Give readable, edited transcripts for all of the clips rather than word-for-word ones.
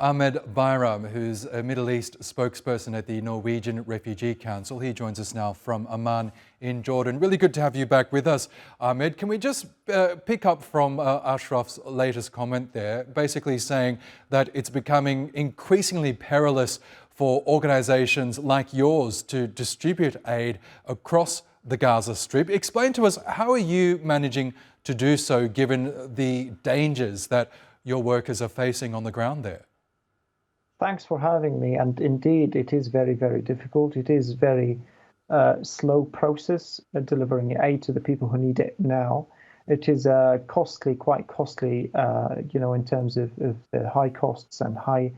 Ahmed Bayram, who's a Middle East spokesperson at the Norwegian Refugee Council. He joins us now from Amman in Jordan. Really good to have you back with us, Ahmed. Can we just pick up from Ashraf's latest comment there, basically saying that it's becoming increasingly perilous for organisations like yours to distribute aid across the Gaza Strip. Explain to us, how are you managing to do so given the dangers that your workers are facing on the ground there? Thanks for having me. And indeed, it is very, very difficult. It is very slow process delivering aid to the people who need it now. It is costly, quite costly, in terms of the high costs and high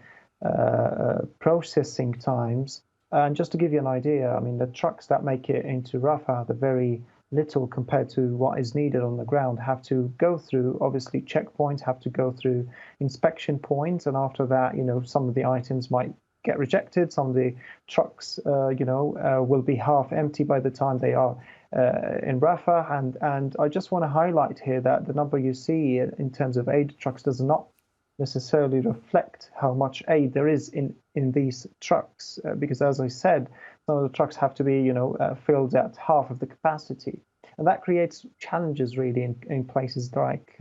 processing times. And just to give you an idea, I mean, the trucks that make it into Rafah, the very little compared to what is needed on the ground, have to go through, obviously, checkpoints, have to go through inspection points. And after that, some of the items might get rejected. Some of the trucks, will be half empty by the time they are in Rafah. And I just want to highlight here that the number you see in terms of aid trucks does not necessarily reflect how much aid there is in these trucks, because as I said, some of the trucks have to be filled at half of the capacity, and that creates challenges really in places like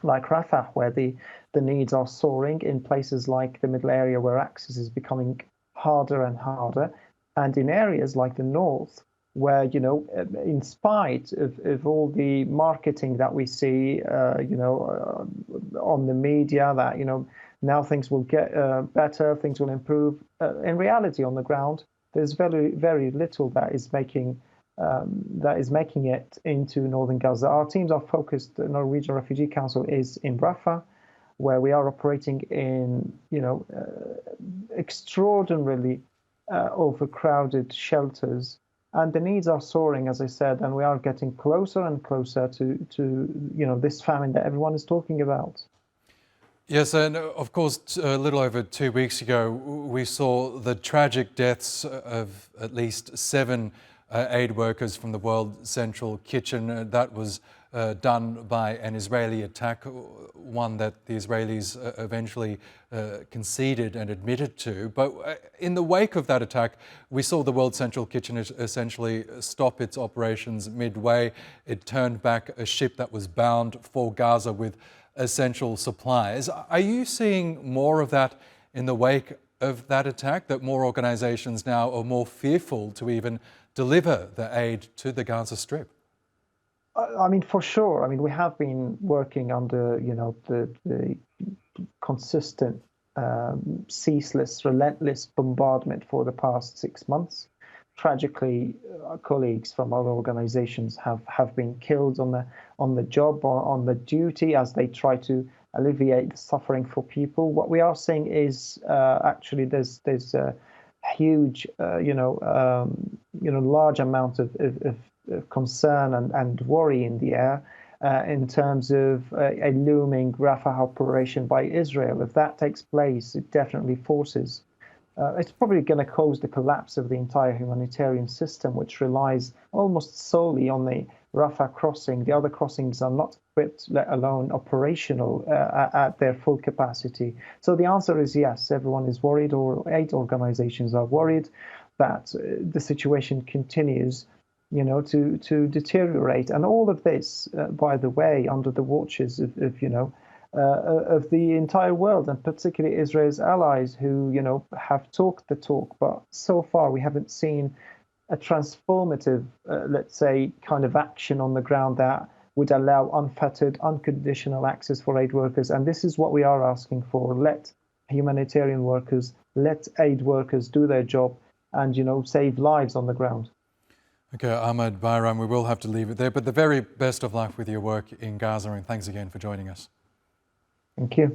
Rafah, where the needs are soaring, in places like the middle area where access is becoming harder and harder, and in areas like the north, where in spite of all the marketing that we see on the media, that now things will get better, things will improve, in reality on the ground there's very, very little that is making it into northern Gaza. Our teams are focused. The Norwegian Refugee Council is in Rafah, where we are operating in extraordinarily overcrowded shelters. And the needs are soaring, as I said, and we are getting closer and closer to this famine that everyone is talking about. Yes, and of course, a little over 2 weeks ago, we saw the tragic deaths of at least 7 aid workers from the World Central Kitchen. That was done by an Israeli attack, one that the Israelis eventually conceded and admitted to. But in the wake of that attack, we saw the World Central Kitchen essentially stop its operations midway. It turned back a ship that was bound for Gaza with essential supplies. Are you seeing more of that in the wake of that attack, that more organisations now are more fearful to even deliver the aid to the Gaza Strip? I mean, for sure. I mean, we have been working under, the consistent, ceaseless, relentless bombardment for the past 6 months. Tragically, our colleagues from other organizations have been killed on the job, or on the duty, as they try to alleviate the suffering for people. What we are seeing is actually there's a huge, large amount of concern and worry in the air in terms of a looming Rafah operation by Israel. If that takes place, it definitely forces. It's probably going to cause the collapse of the entire humanitarian system, which relies almost solely on the Rafah crossing. The other crossings are not equipped, let alone operational at their full capacity. So the answer is yes, everyone is worried, or aid organizations are worried that the situation continues to deteriorate. And all of this, by the way, under the watches of the entire world, and particularly Israel's allies, who have talked the talk, but so far we haven't seen a transformative, let's say, kind of action on the ground that would allow unfettered, unconditional access for aid workers. And this is what we are asking for. Let humanitarian workers, let aid workers do their job and save lives on the ground. Okay, Ahmed Bayram, we will have to leave it there, but the very best of luck with your work in Gaza, and thanks again for joining us. Thank you.